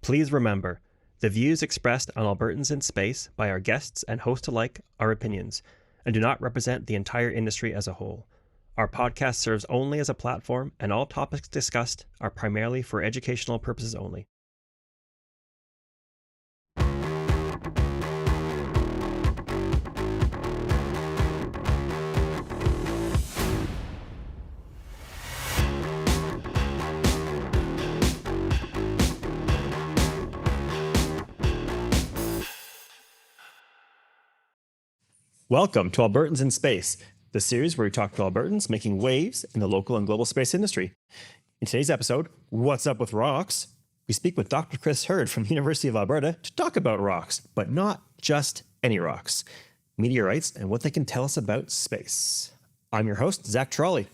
Please remember, the views expressed on Albertans in Space by our guests and hosts alike are opinions and do not represent the entire industry as a whole. Our podcast serves only as a platform, and all topics discussed are primarily for educational purposes only. Welcome to Albertans in Space, the series where we talk to Albertans making waves in the local and global space industry. In today's episode, What's Up with Rocks? We speak with Dr. Chris Hurd from the University of Alberta to talk about rocks, but not just any rocks, meteorites and what they can tell us about space. I'm your host, Zach Trolley.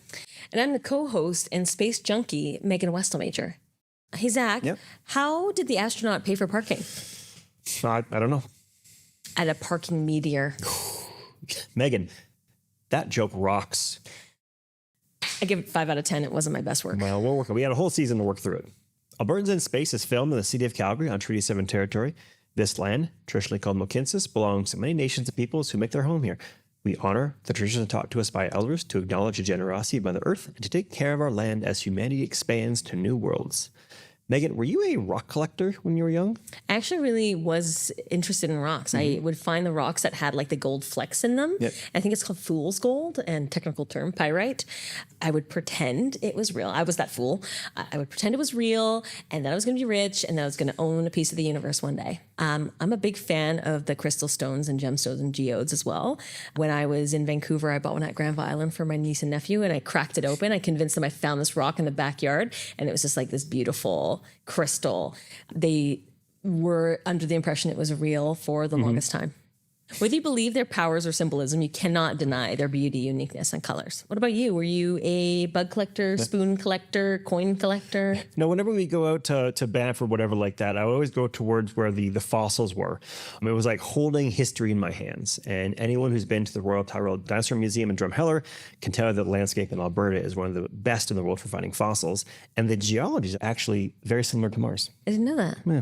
And I'm the co-host and space junkie, Megan Westelmajor. Hey, Zach, How did the astronaut pay for parking? I don't know. At a parking meteor. Megan, that joke rocks. I give it 5 out of 10. It wasn't my best work. Well, we'll work. We had a whole season to work through it. Albertans in Space is filmed in the city of Calgary on Treaty 7 territory. This land, traditionally called Mohkinstsis, belongs to many nations and peoples who make their home here. We honor the traditions taught to us by elders to acknowledge the generosity of Mother Earth and to take care of our land as humanity expands to new worlds. Megan, were you a rock collector when you were young? I actually really was interested in rocks. I would find the rocks that had like the gold flecks in them. Yep. I think it's called fool's gold and technical term pyrite. I would pretend it was real. I was that fool. I would pretend it was real and that I was going to be rich and that I was going to own a piece of the universe one day. I'm a big fan of the crystal stones and gemstones and geodes as well. When I was in Vancouver, I bought one at Granville Island for my niece and nephew and I cracked it open. I convinced them I found this rock in the backyard and it was just like this beautiful crystal. They were under the impression it was real for the longest time. Whether you believe their powers or symbolism, you cannot deny their beauty, uniqueness, and colors. What about you? Were you a bug collector, spoon collector, coin collector? No, whenever we go out to Banff or whatever like that, I always go towards where the fossils were. It was like holding history in my hands. And anyone who's been to the Royal Tyrrell Dinosaur Museum in Drumheller can tell that the landscape in Alberta is one of the best in the world for finding fossils. And the geology is actually very similar to Mars. I didn't know that. Yeah.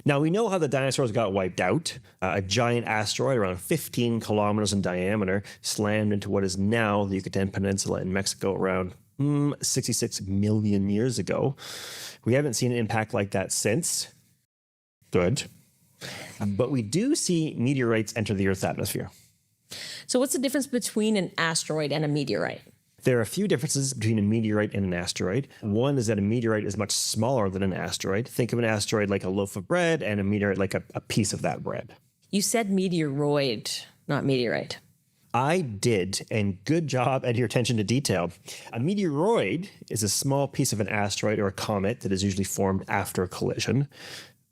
Now, we know how the dinosaurs got wiped out. A giant asteroid around 15 kilometers in diameter slammed into what is now the Yucatan Peninsula in Mexico around 66 million years ago. We haven't seen an impact like that since. Good. But we do see meteorites enter the Earth's atmosphere. So what's the difference between an asteroid and a meteorite? There are a few differences between a meteorite and an asteroid. One is that a meteorite is much smaller than an asteroid. Think of an asteroid like a loaf of bread and a meteorite like a piece of that bread. You said meteoroid, not meteorite. I did, and good job at your attention to detail. A meteoroid is a small piece of an asteroid or a comet that is usually formed after a collision.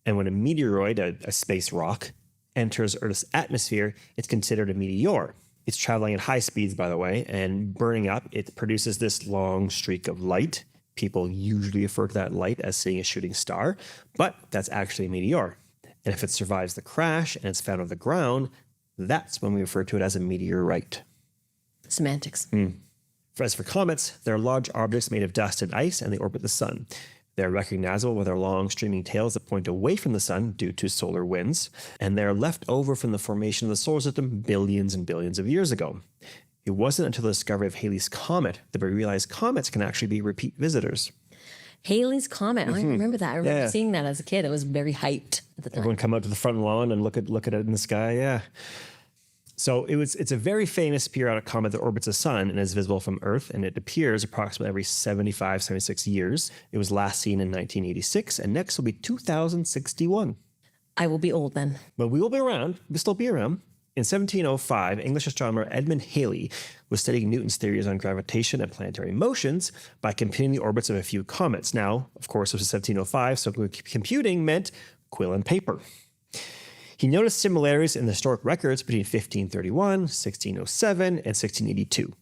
And when a meteoroid, a space rock, enters Earth's atmosphere, it's considered a meteor. It's traveling at high speeds, by the way, and burning up. It produces this long streak of light. People usually refer to that light as seeing a shooting star, but that's actually a meteor. And if it survives the crash and it's found on the ground, that's when we refer to it as a meteorite. Semantics. As for comets, they're large objects made of dust and ice, and they orbit the sun. They're recognizable with their long streaming tails that point away from the sun due to solar winds, and they're left over from the formation of the solar system billions and billions of years ago. It wasn't until the discovery of Halley's Comet that we realized comets can actually be repeat visitors. Halley's Comet. I remember that. I remember seeing that as a kid. It was very hyped at the time. Everyone come out to the front lawn and look at it in the sky. Yeah. So it's a very famous periodic comet that orbits the sun and is visible from Earth, and it appears approximately every 75, 76 years. It was last seen in 1986, and next will be 2061. I will be old then. But we will be around. We'll still be around. In 1705, English astronomer Edmund Halley was studying Newton's theories on gravitation and planetary motions by computing the orbits of a few comets. Now, of course, it was 1705, so computing meant quill and paper. He noticed similarities in the historic records between 1531, 1607, and 1682.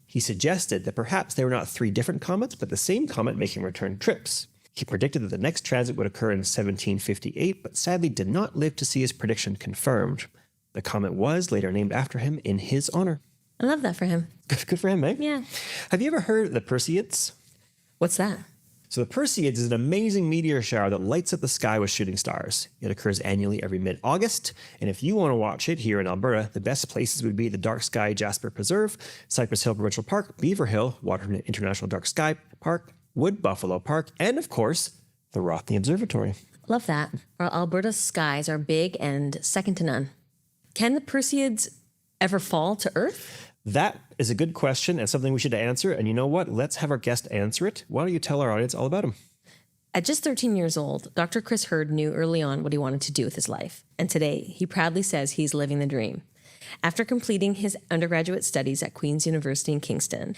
He suggested that perhaps they were not three different comets, but the same comet making return trips. He predicted that the next transit would occur in 1758, but sadly did not live to see his prediction confirmed. The comet was later named after him in his honor. I love that for him. Good for him, eh? Yeah. Have you ever heard of the Perseids? What's that? So the Perseids is an amazing meteor shower that lights up the sky with shooting stars. It occurs annually every mid-August, and if you want to watch it here in Alberta, the best places would be the Dark Sky Jasper Preserve, Cypress Hill Provincial Park, Beaver Hill, Waterton International Dark Sky Park, Wood Buffalo Park, and of course, the Rothney Observatory. Love that. Our Alberta skies are big and second to none. Can the Perseids ever fall to Earth? That is a good question and something we should answer. And you know what? Let's have our guest answer it. Why don't you tell our audience all about him? At just 13 years old, Dr. Chris Hurd knew early on what he wanted to do with his life. And today, he proudly says he's living the dream. After completing his undergraduate studies at Queen's University in Kingston,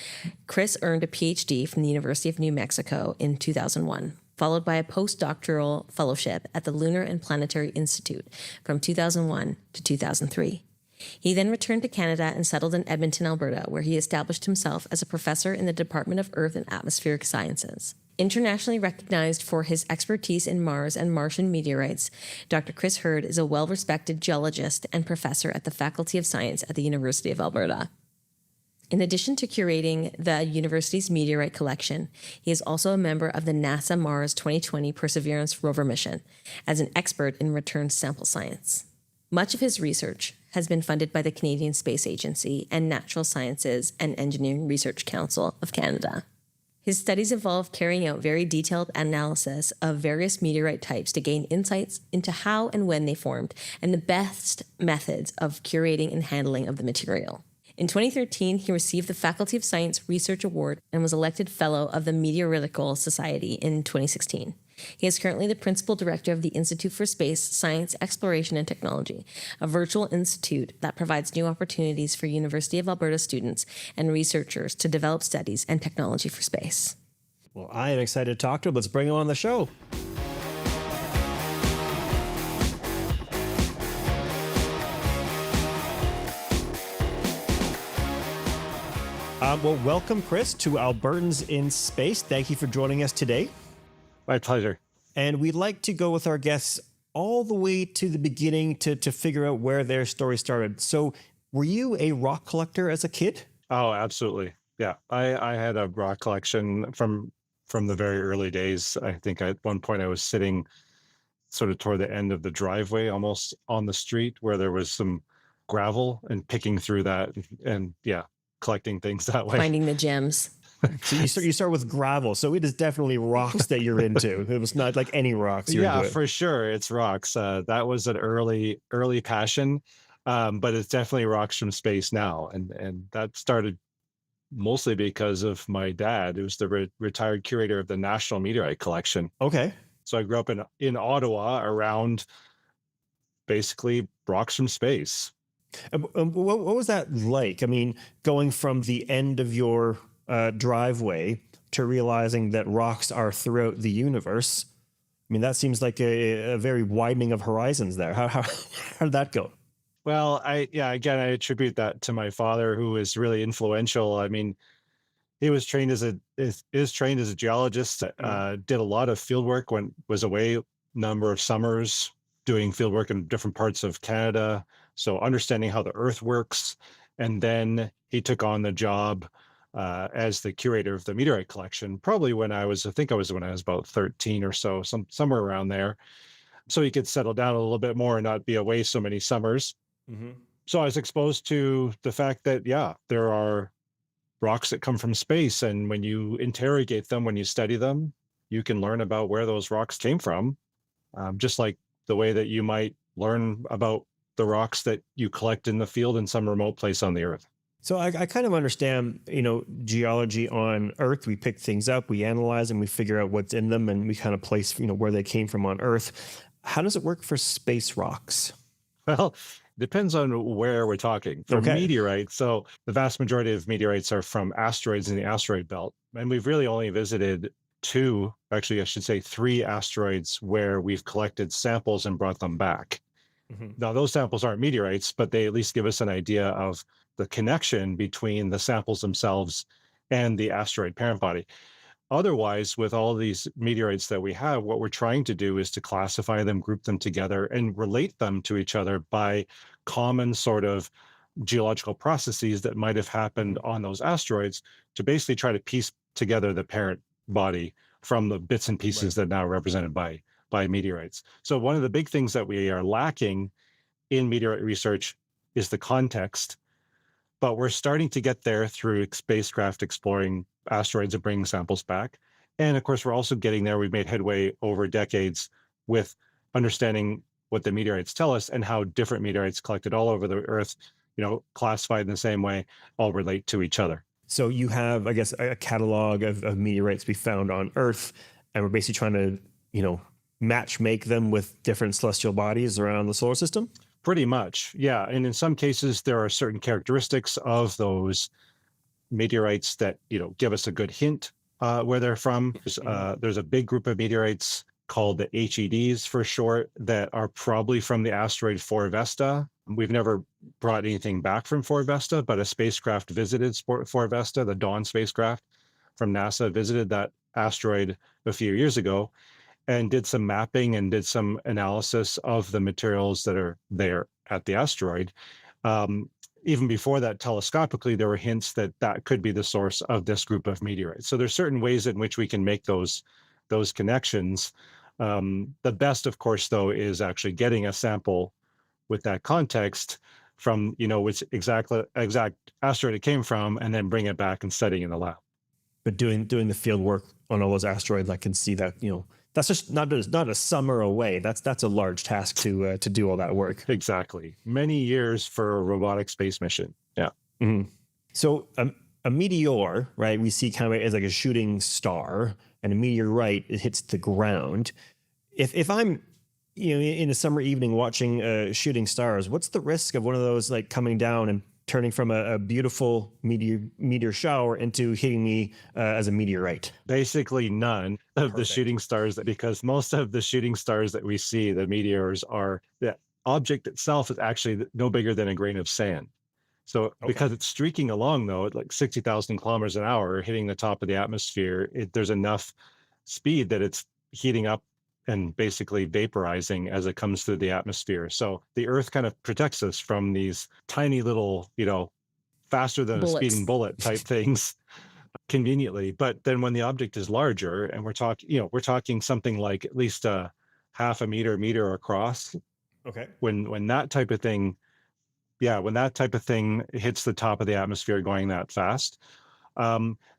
Chris earned a PhD from the University of New Mexico in 2001, followed by a postdoctoral fellowship at the Lunar and Planetary Institute from 2001 to 2003. He then returned to Canada and settled in Edmonton, Alberta, where he established himself as a professor in the Department of Earth and Atmospheric Sciences. Internationally recognized for his expertise in Mars and Martian meteorites, Dr. Chris Hurd is a well-respected geologist and professor at the Faculty of Science at the University of Alberta. In addition to curating the university's meteorite collection, he is also a member of the NASA Mars 2020 Perseverance rover mission as an expert in return sample science. Much of his research has been funded by the Canadian Space Agency and Natural Sciences and Engineering Research Council of Canada. His studies involve carrying out very detailed analysis of various meteorite types to gain insights into how and when they formed and the best methods of curating and handling of the material. In 2013, he received the Faculty of Science Research Award and was elected Fellow of the Meteoritical Society in 2016. He is currently the Principal Director of the Institute for Space, Science, Exploration and Technology, a virtual institute that provides new opportunities for University of Alberta students and researchers to develop studies and technology for space. Well, I am excited to talk to him. Let's bring him on the show. Well, welcome, Chris, to Albertans in Space. Thank you for joining us today. My pleasure. And we'd like to go with our guests all the way to the beginning to figure out where their story started. So were you a rock collector as a kid? Oh, absolutely. Yeah. I had a rock collection from the very early days. I think at one point I was sitting sort of toward the end of the driveway, almost on the street where there was some gravel, and picking through that and collecting things that way. Finding the gems. So you start with gravel. So it is definitely rocks that you're into. It was not like any rocks. Yeah, for sure. It's rocks. That was an early passion, but it's definitely rocks from space now. And that started mostly because of my dad, who's the retired curator of the National Meteorite Collection. Okay. So I grew up in Ottawa around basically rocks from space. What was that like? I mean, going from the end of your driveway to realizing that rocks are throughout the universe. I mean, that seems like a very widening of horizons there. How did that go? Well, again, I attribute that to my father, who was really influential. I mean, he was trained as a geologist, did a lot of field work was away a number of summers doing field work in different parts of Canada. So understanding how the earth works. And then he took on the job as the curator of the meteorite collection, probably when I was about 13 or so, somewhere around there. So he could settle down a little bit more and not be away so many summers. Mm-hmm. So I was exposed to the fact that, there are rocks that come from space. And when you interrogate them, when you study them, you can learn about where those rocks came from, just like the way that you might learn about the rocks that you collect in the field in some remote place on the earth. So I kind of understand, geology on Earth. We pick things up, we analyze them, we figure out what's in them, and we kind of place, where they came from on Earth. How does it work for space rocks? Well, depends on where we're talking. For meteorites, so the vast majority of meteorites are from asteroids in the asteroid belt. And we've really only visited three asteroids where we've collected samples and brought them back. Mm-hmm. Now, those samples aren't meteorites, but they at least give us an idea of the connection between the samples themselves and the asteroid parent body. Otherwise, with all these meteorites that we have, what we're trying to do is to classify them, group them together, and relate them to each other by common sort of geological processes that might have happened on those asteroids to basically try to piece together the parent body from the bits and pieces that are now represented by meteorites. So one of the big things that we are lacking in meteorite research is the context, but we're starting to get there through spacecraft exploring asteroids and bringing samples back. And of course, we're also getting there. We've made headway over decades with understanding what the meteorites tell us and how different meteorites collected all over the Earth, classified in the same way, all relate to each other. So you have, I guess, a catalog of meteorites we found on Earth, and we're basically trying to, match make them with different celestial bodies around the solar system? Pretty much, yeah. And in some cases, there are certain characteristics of those meteorites that, give us a good hint where they're from. There's a big group of meteorites called the HEDs for short that are probably from the asteroid 4 Vesta. We've never brought anything back from 4 Vesta, but a spacecraft visited 4 Vesta, the Dawn spacecraft from NASA visited that asteroid a few years ago and did some mapping and did some analysis of the materials that are there at the asteroid. Even before that, telescopically, there were hints that that could be the source of this group of meteorites. So there's certain ways in which we can make those connections. The best, of course, though, is actually getting a sample with that context from, which exact asteroid it came from, and then bring it back and studying in the lab. But doing the field work on all those asteroids, I can see that, that's just not a summer away. That's a large task to do all that work. Exactly. Many years for a robotic space mission. Yeah. Mm-hmm. So a meteor, right, we see kind of as like a shooting star, and a meteorite, it hits the ground. If I'm in a summer evening watching shooting stars, what's the risk of one of those like coming down and turning from a beautiful meteor shower into hitting me as a meteorite? Basically none of the shooting stars, because most of the shooting stars that we see, the meteors, are the object itself is actually no bigger than a grain of sand. So because it's streaking along, though, at like 60,000 kilometers an hour, hitting the top of the atmosphere, there's enough speed that it's heating up and basically vaporizing as it comes through the atmosphere. So the Earth kind of protects us from these tiny little, faster than Bullets. a speeding bullet type things conveniently. But then when the object is larger, and we're talking something like at least a half a meter across. Okay. When that type of thing, when that type of thing hits the top of the atmosphere going that fast,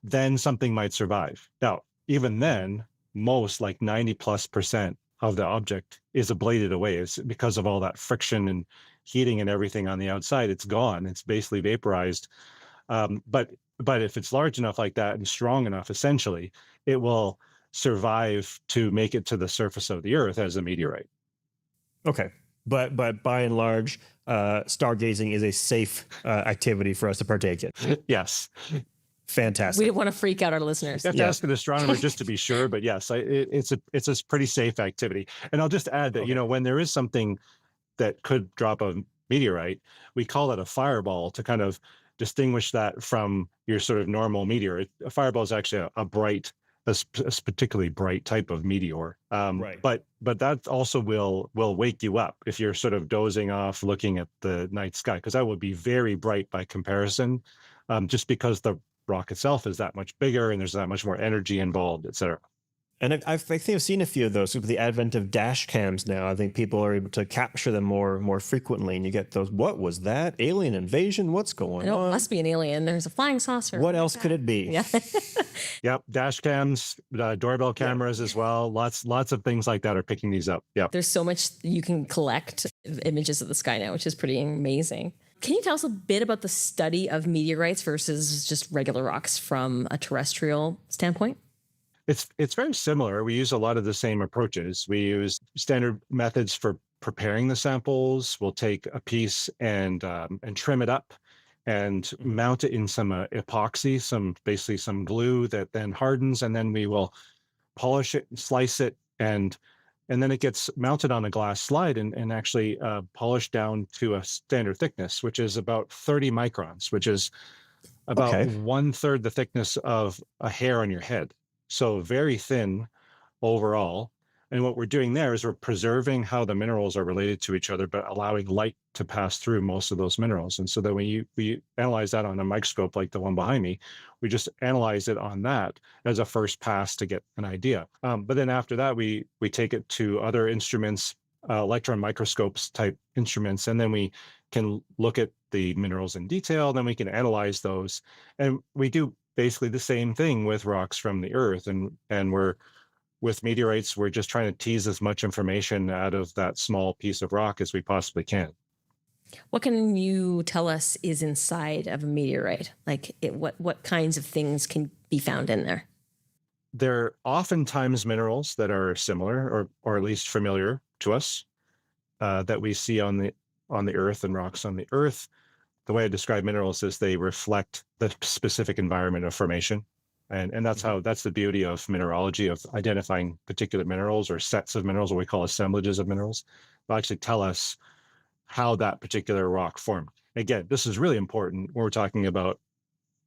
then something might survive. Now, even then, most, like 90+% of the object is ablated away. It's because of all that friction and heating and everything on the outside. It's gone. It's basically vaporized. But if it's large enough like that and strong enough, essentially, it will survive to make it to the surface of the Earth as a meteorite. Okay. But by and large, stargazing is a safe activity for us to partake in. Yes. Fantastic. We don't want to freak out our listeners. You have to ask an astronomer just to be sure, but yes, it's a pretty safe activity. And I'll just add that, when there is something that could drop a meteorite, we call it a fireball to kind of distinguish that from your sort of normal meteor. A fireball is actually a particularly bright type of meteor. Right. But that also will wake you up if you're sort of dozing off looking at the night sky, because that would be very bright by comparison, just because the rock itself is that much bigger and there's that much more energy involved, et cetera. And I think I've seen a few of those with the advent of dash cams now. I think people are able to capture them more frequently, and you get those. What was that? Alien invasion? What's going on? It must be an alien. There's a flying saucer. What else could it be? Yeah. Yep, dash cams, doorbell cameras as well. Lots of things like that are picking these up. Yeah. There's so much you can collect images of the sky now, which is pretty amazing. Can you tell us a bit about the study of meteorites versus just regular rocks from a terrestrial standpoint? It's very similar. We use a lot of the same approaches. We use standard methods for preparing the samples. We'll take a piece and trim it up and mount it in some epoxy, basically some glue that then hardens, and then we will polish it, slice it, and then it gets mounted on a glass slide and actually polished down to a standard thickness, which is about 30 microns, which is about 1/3 the thickness of a hair on your head. So very thin overall. And what we're doing there is we're preserving how the minerals are related to each other, but allowing light to pass through most of those minerals. And so that when we analyze that on a microscope like the one behind me, we just analyze it on that as a first pass to get an idea. But then after that, we take it to other instruments, electron microscopes type instruments, and then we can look at the minerals in detail. Then we can analyze those. And we do basically the same thing with rocks from the Earth. And with meteorites, we're just trying to tease as much information out of that small piece of rock as we possibly can. What can you tell us is inside of a meteorite? Like what kinds of things can be found in there? There are oftentimes minerals that are similar or at least familiar to us that we see on the Earth and rocks on the Earth. The way I describe minerals is they reflect the specific environment of formation. And that's the beauty of mineralogy, of identifying particular minerals or sets of minerals, what we call assemblages of minerals. They'll actually tell us how that particular rock formed. Again, this is really important when we're talking about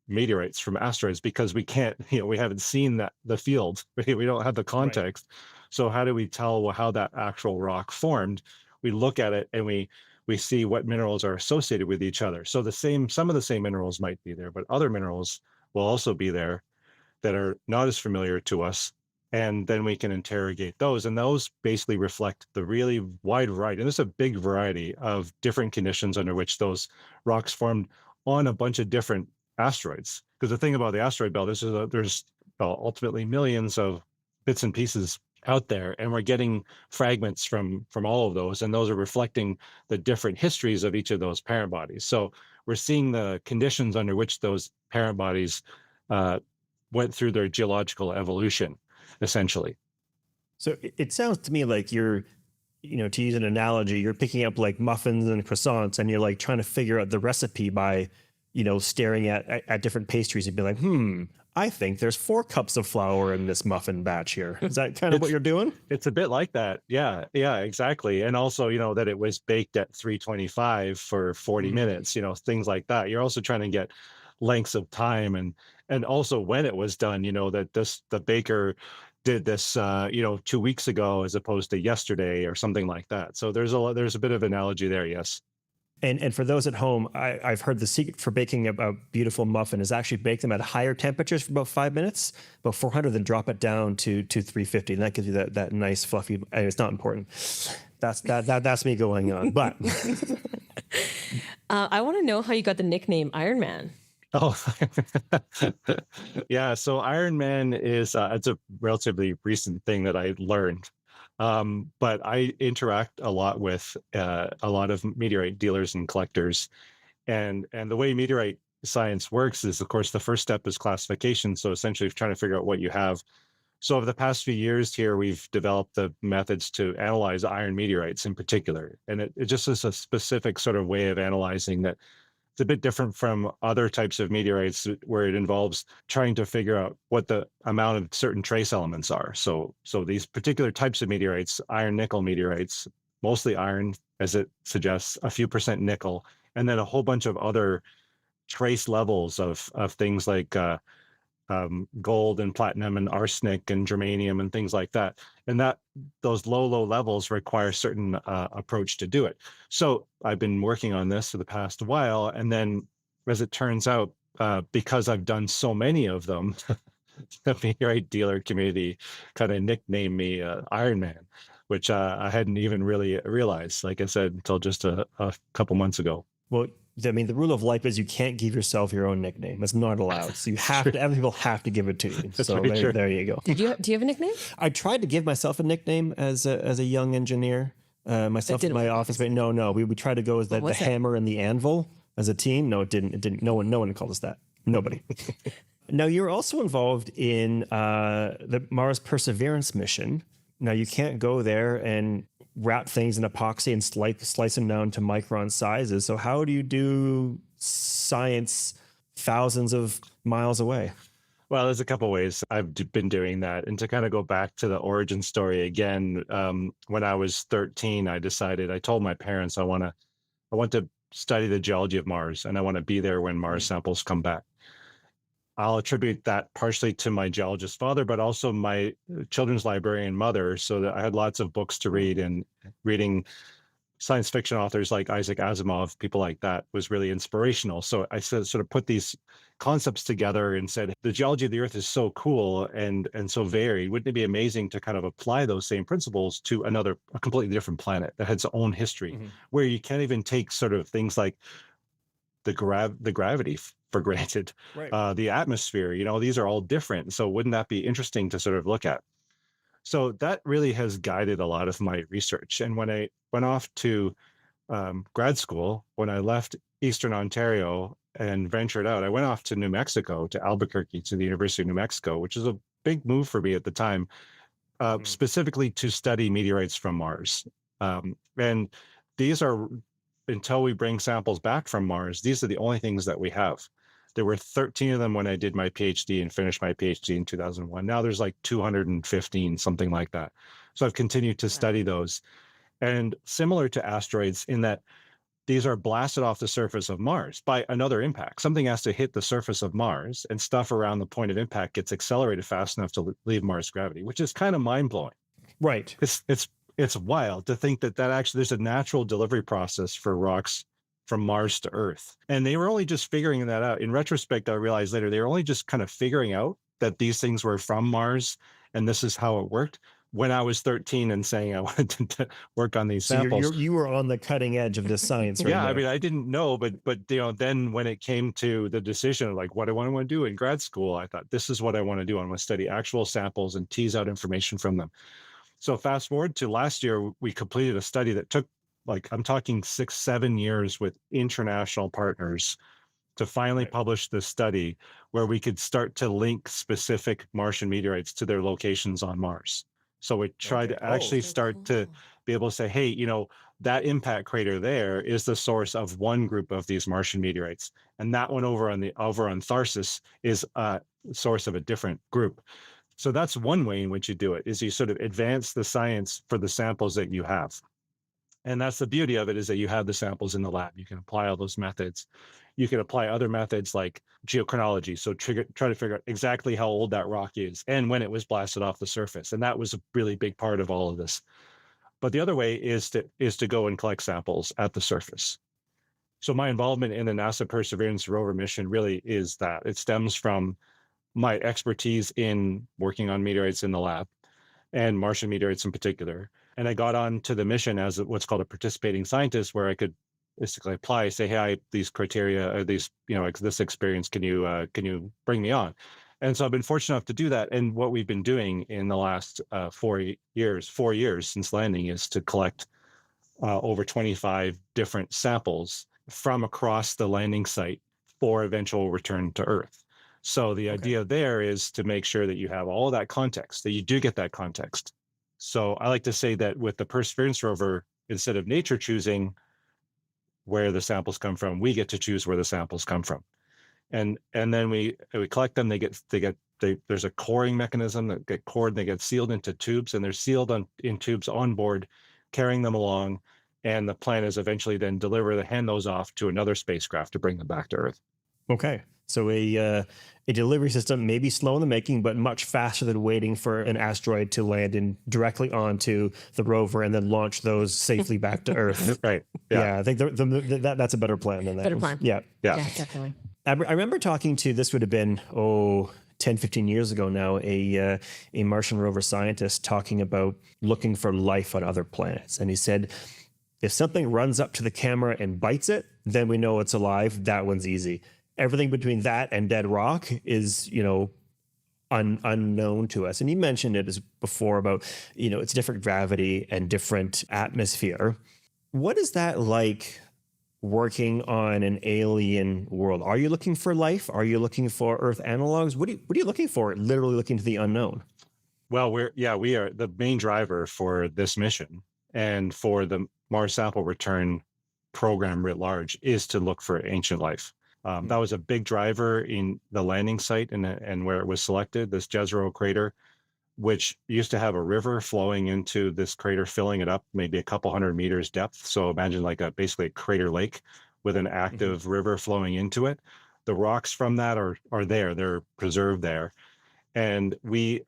meteorites from asteroids, because we can't, we haven't seen the field. We don't have the context. Right. So how do we tell how that actual rock formed? We look at it and we see what minerals are associated with each other. So some of the same minerals might be there, but other minerals will also be there that are not as familiar to us. And then we can interrogate those. And those basically reflect the really wide variety. And there's a big variety of different conditions under which those rocks formed on a bunch of different asteroids. Because the thing about the asteroid belt is there's ultimately millions of bits and pieces out there. And we're getting fragments from all of those. And those are reflecting the different histories of each of those parent bodies. So we're seeing the conditions under which those parent bodies went through their geological evolution, essentially. So it sounds to me like you're, to use an analogy, you're picking up like muffins and croissants and you're like trying to figure out the recipe by, staring at different pastries and be like, I think there's 4 cups of flour in this muffin batch here. Is that kind of what you're doing? It's a bit like that. Yeah, exactly. And also, that it was baked at 325 for 40 minutes, things like that. You're also trying to get lengths of time and also when it was done, that the baker did this 2 weeks ago as opposed to yesterday or something like that. So there's a bit of analogy there. Yes. And for those at home, I've heard the secret for baking a beautiful muffin is actually bake them at higher temperatures for about 5 minutes, about 400, then drop it down to 350, and that gives you that nice fluffy. It's not important. That's me going on. But I want to know how you got the nickname Iron Man. Oh, yeah. So Iron Man is it's a relatively recent thing that I learned. But I interact a lot with a lot of meteorite dealers and collectors. And the way meteorite science works is, of course, the first step is classification. So essentially trying to figure out what you have. So over the past few years here, we've developed the methods to analyze iron meteorites in particular. And it just is a specific sort of way of analyzing that. It's a bit different from other types of meteorites where it involves trying to figure out what the amount of certain trace elements are. So these particular types of meteorites, iron nickel meteorites, mostly iron, as it suggests, a few percent nickel, and then a whole bunch of other trace levels of things like gold and platinum and arsenic and germanium and things like that. And those low levels require a certain approach to do it. So I've been working on this for the past while. And then as it turns out, because I've done so many of them, the meteorite dealer community kind of nicknamed me Iron Man, which I hadn't even really realized, like I said, until just a couple months ago. Well, I mean, the rule of life is you can't give yourself your own nickname. It's not allowed. So you have to, other people have to give it to you. So there you go. Do you have a nickname? I tried to give myself a nickname as a young engineer. Myself and my office mate. No. We tried to go as the hammer and the anvil as a team. No, it didn't. No one called us that. Nobody. Now, you're also involved in the Mars Perseverance mission. Now, you can't go there and wrap things in epoxy and slice them down to micron sizes. So how do you do science thousands of miles away? Well, there's a couple ways I've been doing that. And to kind of go back to the origin story again, when I was 13, I told my parents I want to study the geology of Mars and I want to be there when Mars samples come back. I'll attribute that partially to my geologist father, but also my children's librarian mother, so that I had lots of books to read, and reading science fiction authors like Isaac Asimov, people like that, was really inspirational. So I sort of put these concepts together and said, the geology of the Earth is so cool and so varied. Wouldn't it be amazing to kind of apply those same principles to a completely different planet that has its own history, where you can't even take sort of things like the gravity for granted, Right. the atmosphere, these are all different. So wouldn't that be interesting to sort of look at? So that really has guided a lot of my research. And when I went off to grad school, when I left Eastern Ontario and ventured out, I went off to New Mexico, to Albuquerque, to the University of New Mexico, which is a big move for me at the time, specifically to study meteorites from Mars. And these are, until we bring samples back from Mars, these are the only things that we have. There were 13 of them when I did my PhD and finished my PhD in 2001. Now there's like 215, something like that. So I've continued to study those. And similar to asteroids in that these are blasted off the surface of Mars by another impact. Something has to hit the surface of Mars, and stuff around the point of impact gets accelerated fast enough to leave Mars gravity, which is kind of mind-blowing. Right. It's wild to think that actually there's a natural delivery process for rocks from Mars to Earth. And they were only just figuring that out. In retrospect, I realized later they were only just kind of figuring out that these things were from Mars and this is how it worked when I was 13 and saying I wanted to work on these samples. You were on the cutting edge of this science. Right Yeah, there. I mean, I didn't know, but then when it came to the decision of like what I want to do in grad school, I thought this is what I want to do. I want to study actual samples and tease out information from them. So fast forward to last year, we completed a study that took, like, I'm talking 6-7 years with international partners to finally publish this study where we could start to link specific Martian meteorites to their locations on Mars. So we tried to actually start to be able to say, hey, that impact crater there is the source of one group of these Martian meteorites. And that one over on Tharsis is a source of a different group. So that's one way in which you do it, is you sort of advance the science for the samples that you have. And that's the beauty of it, is that you have the samples in the lab. You can apply all those methods. You can apply other methods like geochronology. So try to figure out exactly how old that rock is and when it was blasted off the surface. And that was a really big part of all of this. But the other way is to go and collect samples at the surface. So my involvement in the NASA Perseverance rover mission really is that. It stems from my expertise in working on meteorites in the lab, and Martian meteorites in particular. And I got on to the mission as what's called a participating scientist, where I could basically apply, say, hey, these criteria, or these, this experience, can you bring me on? And so I've been fortunate enough to do that. And what we've been doing in the last 4 years since landing, is to collect over 25 different samples from across the landing site for eventual return to Earth. So the idea there is to make sure that you have all that context, that you do get that context. So I like to say that with the Perseverance rover, instead of nature choosing where the samples come from, we get to choose where the samples come from. And then we collect them. There's a coring mechanism that get cored, they get sealed into tubes, and they're sealed in tubes on board, carrying them along. And the plan is eventually then hand those off to another spacecraft to bring them back to Earth. Okay. So a delivery system, maybe slow in the making, but much faster than waiting for an asteroid to land in directly onto the rover and then launch those safely back to Earth. Right. Yeah, I think that's a better plan than that. Better plan. Yeah, Definitely. I remember talking to, this would have been 10, 15 years ago now, a Martian rover scientist talking about looking for life on other planets, and he said, if something runs up to the camera and bites it, then we know it's alive. That one's easy. Everything between that and dead rock is, unknown to us. And you mentioned it as before about, it's different gravity and different atmosphere. What is that like working on an alien world? Are you looking for life? Are you looking for Earth analogs? What are you looking for? Literally looking to the unknown. Well, we are the main driver for this mission, and for the Mars sample return program writ large, is to look for ancient life. That was a big driver in the landing site and where it was selected, this Jezero crater, which used to have a river flowing into this crater, filling it up maybe a couple hundred meters depth. So imagine basically a crater lake with an active river flowing into it. the rocks from that are there, they're preserved there. And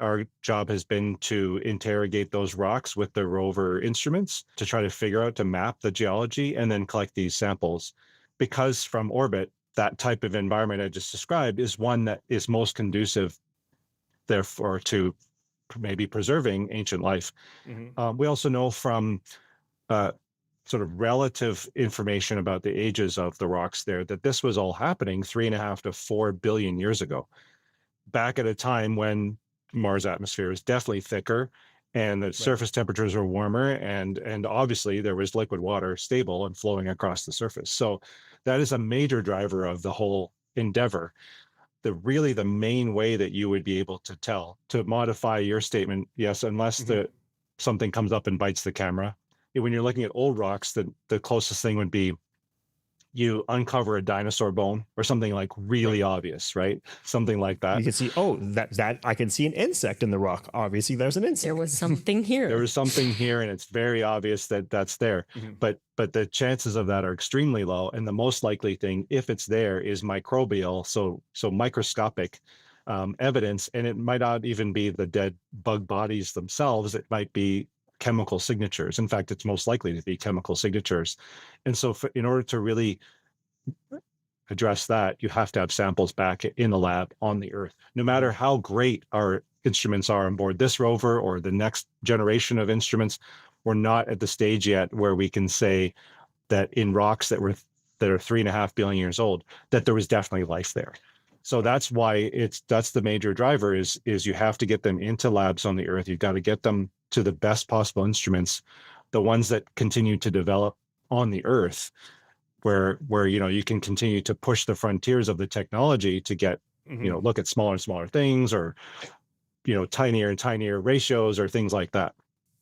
our job has been to interrogate those rocks with the rover instruments to try to figure out, to map the geology and then collect these samples. Because from orbit, that type of environment I just described is one that is most conducive, therefore, to maybe preserving ancient life. We also know from sort of relative information about the ages of the rocks there that this was all happening 3.5 to 4 billion years ago, back at a time when Mars' atmosphere is definitely thicker and the surface temperatures are warmer, and obviously there was liquid water stable and flowing across the surface. So that is a major driver of the whole endeavor. The main way that you would be able to tell, to modify your statement, yes, unless something comes up and bites the camera. When you're looking at old rocks, the closest thing would be you uncover a dinosaur bone or something like really obvious, right? Something like that. You can see, that I can see an insect in the rock. Obviously, there's an insect. There was something here. There was something here, and it's very obvious that that's there. But the chances of that are extremely low, and the most likely thing, if it's there, is microbial, so microscopic evidence, and it might not even be the dead bug bodies themselves. It might be chemical signatures. In fact, it's most likely to be chemical signatures. And so in order to really address that, you have to have samples back in the lab on the Earth. No matter how great our instruments are on board this rover or the next generation of instruments, we're not at the stage yet where we can say that in rocks that are 3.5 billion years old, that there was definitely life there. So that's why that's the major driver is you have to get them into labs on the Earth. You've got to get them to the best possible instruments, the ones that continue to develop on the Earth, where you can continue to push the frontiers of the technology to get, look at smaller and smaller things, or, tinier and tinier ratios or things like that.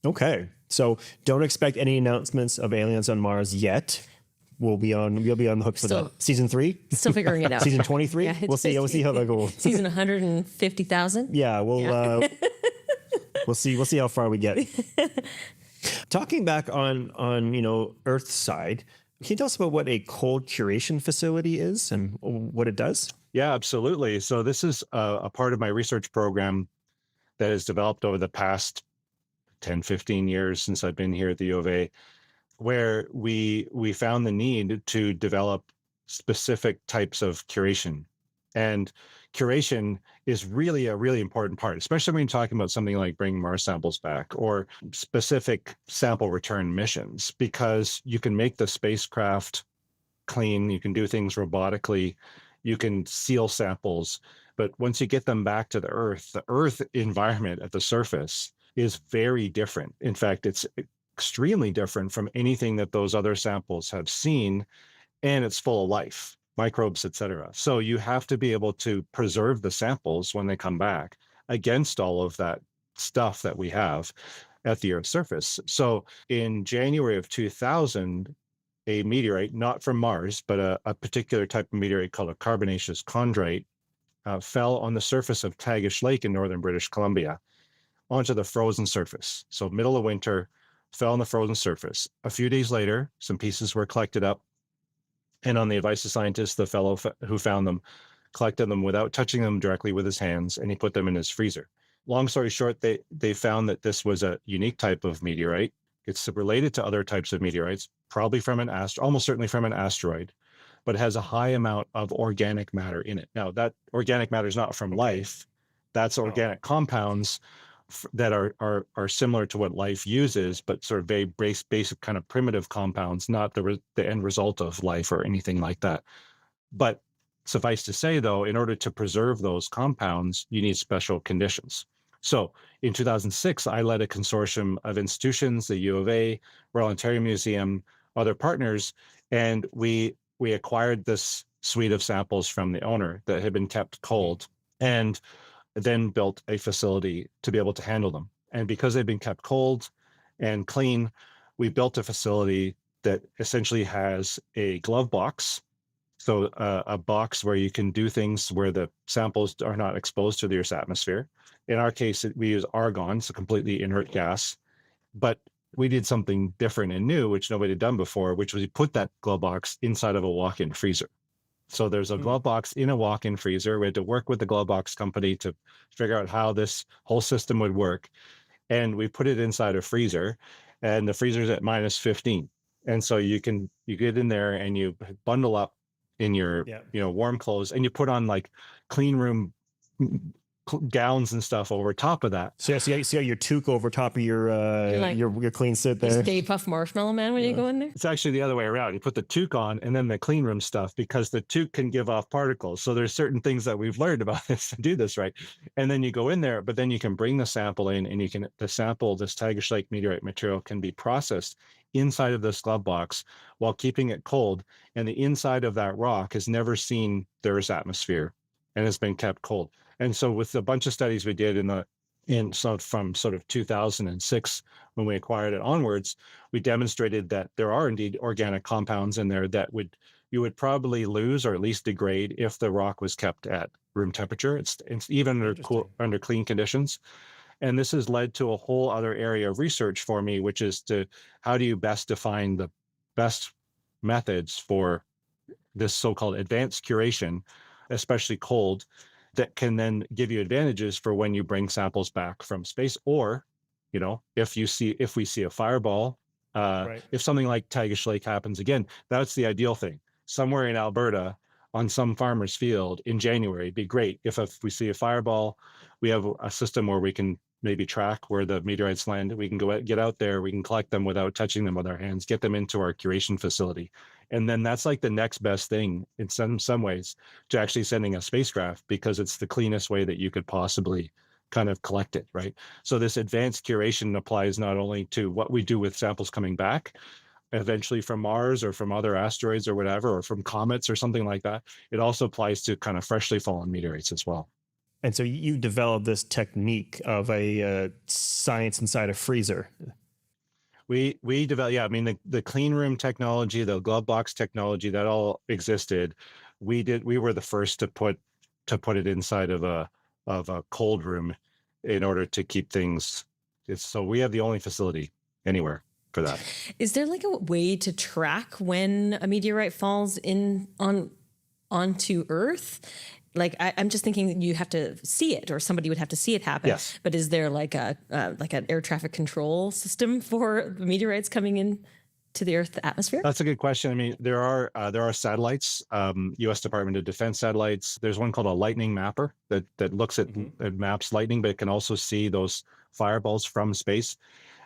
Okay. So don't expect any announcements of aliens on Mars yet. You'll be on the hook for that. Season 3? Still figuring it out. Season 23? Yeah, we'll see how that goes. Season 150,000? Yeah, we'll see how far we get. Talking back on Earth's side, can you tell us about what a cold curation facility is and what it does? Yeah, absolutely. So this is a part of my research program that has developed over the past 10, 15 years since I've been here at the U of A, where we found the need to develop specific types of curation. And curation is really a really important part, especially when you're talking about something like bringing Mars samples back or specific sample return missions, because you can make the spacecraft clean, you can do things robotically, you can seal samples, but once you get them back to the Earth environment at the surface is very different. In fact, it's extremely different from anything that those other samples have seen, and it's full of life, microbes, etc. So you have to be able to preserve the samples when they come back against all of that stuff that we have at the Earth's surface. So in January of 2000, a meteorite, not from Mars, but a particular type of meteorite called a carbonaceous chondrite, fell on the surface of Tagish Lake in northern British Columbia onto the frozen surface. So middle of winter, fell on the frozen surface. A few days later, some pieces were collected up, and on the advice of scientists, the fellow who found them collected them without touching them directly with his hands, and he put them in his freezer. Long story short, they found that this was a unique type of meteorite. It's related to other types of meteorites, probably from almost certainly from an asteroid, but it has a high amount of organic matter in it. Now, that organic matter is not from life. That's organic compounds that are similar to what life uses, but sort of very basic kind of primitive compounds, not the end result of life or anything like that. But suffice to say, though, in order to preserve those compounds, you need special conditions. So in 2006, I led a consortium of institutions, the U of A, Royal Ontario Museum, other partners, and we acquired this suite of samples from the owner that had been kept cold, and then built a facility to be able to handle them. And because they've been kept cold and clean, we built a facility that essentially has a glove box. So a box where you can do things where the samples are not exposed to the Earth's atmosphere. In our case, we use argon, so completely inert gas. But we did something different and new, which nobody had done before, which was we put that glove box inside of a walk-in freezer. So there's a glove box in a walk-in freezer. We had to work with the glove box company to figure out how this whole system would work. And we put it inside a freezer, and the freezer's at -15. And so you get in there and you bundle up in your, warm clothes, and you put on like clean room gowns and stuff over top of that. So yeah, see how your toque over top of your clean suit there. Stay Puft Marshmallow Man when you go in there. It's actually the other way around. You put the toque on and then the clean room stuff, because the toque can give off particles. So there's certain things that we've learned about this to do this right. And then you go in there, but then you can bring the sample in, and this Tagish Lake meteorite material can be processed inside of this glove box while keeping it cold. And the inside of that rock has never seen the Earth's atmosphere and has been kept cold. And so with a bunch of studies we did from sort of 2006, when we acquired it onwards, we demonstrated that there are indeed organic compounds in there that you would probably lose or at least degrade if the rock was kept at room temperature. It's even under clean conditions. And this has led to a whole other area of research for me, which is how do you best define the best methods for this so-called advanced curation, especially cold, that can then give you advantages for when you bring samples back from space, or, if we see a fireball, if something like Tagish Lake happens again, that's the ideal thing. Somewhere in Alberta on some farmer's field in January, it'd be great if we see a fireball, we have a system where we can maybe track where the meteorites land. We can get out there, we can collect them without touching them with our hands, get them into our curation facility. And then that's like the next best thing in some ways to actually sending a spacecraft, because it's the cleanest way that you could possibly kind of collect it, right? So this advanced curation applies not only to what we do with samples coming back, eventually from Mars or from other asteroids or whatever, or from comets or something like that. It also applies to kind of freshly fallen meteorites as well. And so you developed this technique of a science inside a freezer. We developed, the clean room technology, the glove box technology, that all existed. We were the first to put it inside of a cold room in order to keep things. So we have the only facility anywhere for that. Is there like a way to track when a meteorite falls onto Earth? Like I'm just thinking that you have to see it, or somebody would have to see it happen. Yes. But is there like an air traffic control system for meteorites coming in to the Earth atmosphere? That's a good question. I mean, there are satellites, U.S. Department of Defense satellites. There's one called a lightning mapper that looks at maps lightning, but it can also see those fireballs from space.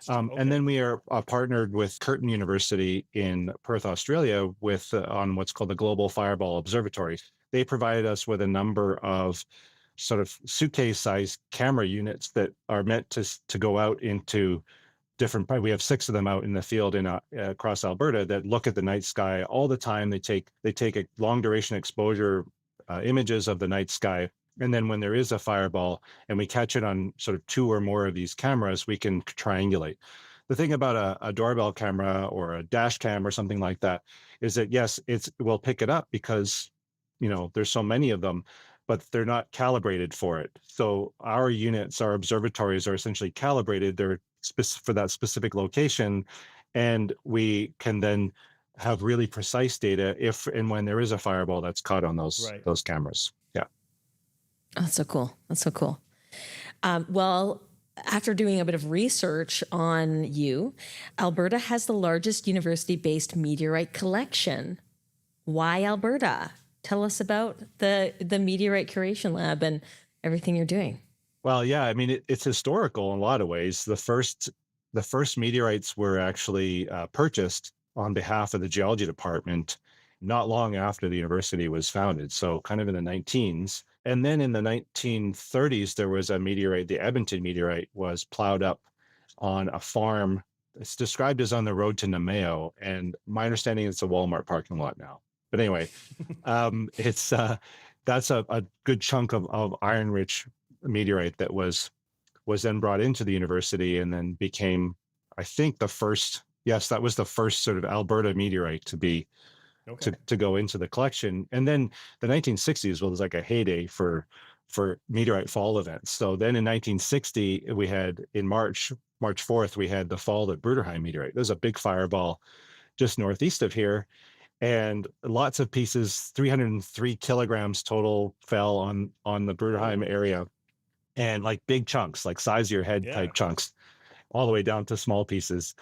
And then we are partnered with Curtin University in Perth, Australia, on what's called the Global Fireball Observatory. They provided us with a number of sort of suitcase-sized camera units that are meant to go out into different. We have 6 of them out in the field across Alberta that look at the night sky all the time. They take a long duration exposure images of the night sky. And then when there is a fireball and we catch it on sort of 2 or more of these cameras, we can triangulate. The thing about a doorbell camera or a dash cam or something like that is that, yes, we'll pick it up because, there's so many of them, but they're not calibrated for it. So our observatories are essentially calibrated. They're for that specific location. And we can then have really precise data if and when there is a fireball that's caught on those cameras. Yeah. Oh, that's so cool. That's so cool. Well, after doing a bit of research on you, Alberta has the largest university-based meteorite collection. Why Alberta? Tell us about the Meteorite Curation Lab and everything you're doing. Well, yeah, I mean, it's historical in a lot of ways. The first meteorites were actually purchased on behalf of the geology department not long after the university was founded, so kind of in the 19s. And then in the 1930s, there was a meteorite, the Edmonton meteorite, was plowed up on a farm. It's described as on the road to Namao, and my understanding is it's a Walmart parking lot now. But anyway, that's a good chunk of iron-rich meteorite that was then brought into the university and then became, I think, the first. Yes, that was the first sort of Alberta meteorite to go into the collection. And then the 1960s was like a heyday for meteorite fall events. So then in 1960, we had in March 4th, we had the fall at Bruderheim meteorite. There's a big fireball just northeast of here. and lots of pieces, 303 kilograms total, fell on the Bruderheim area, and like big chunks, like size of your head type chunks, all the way down to small pieces.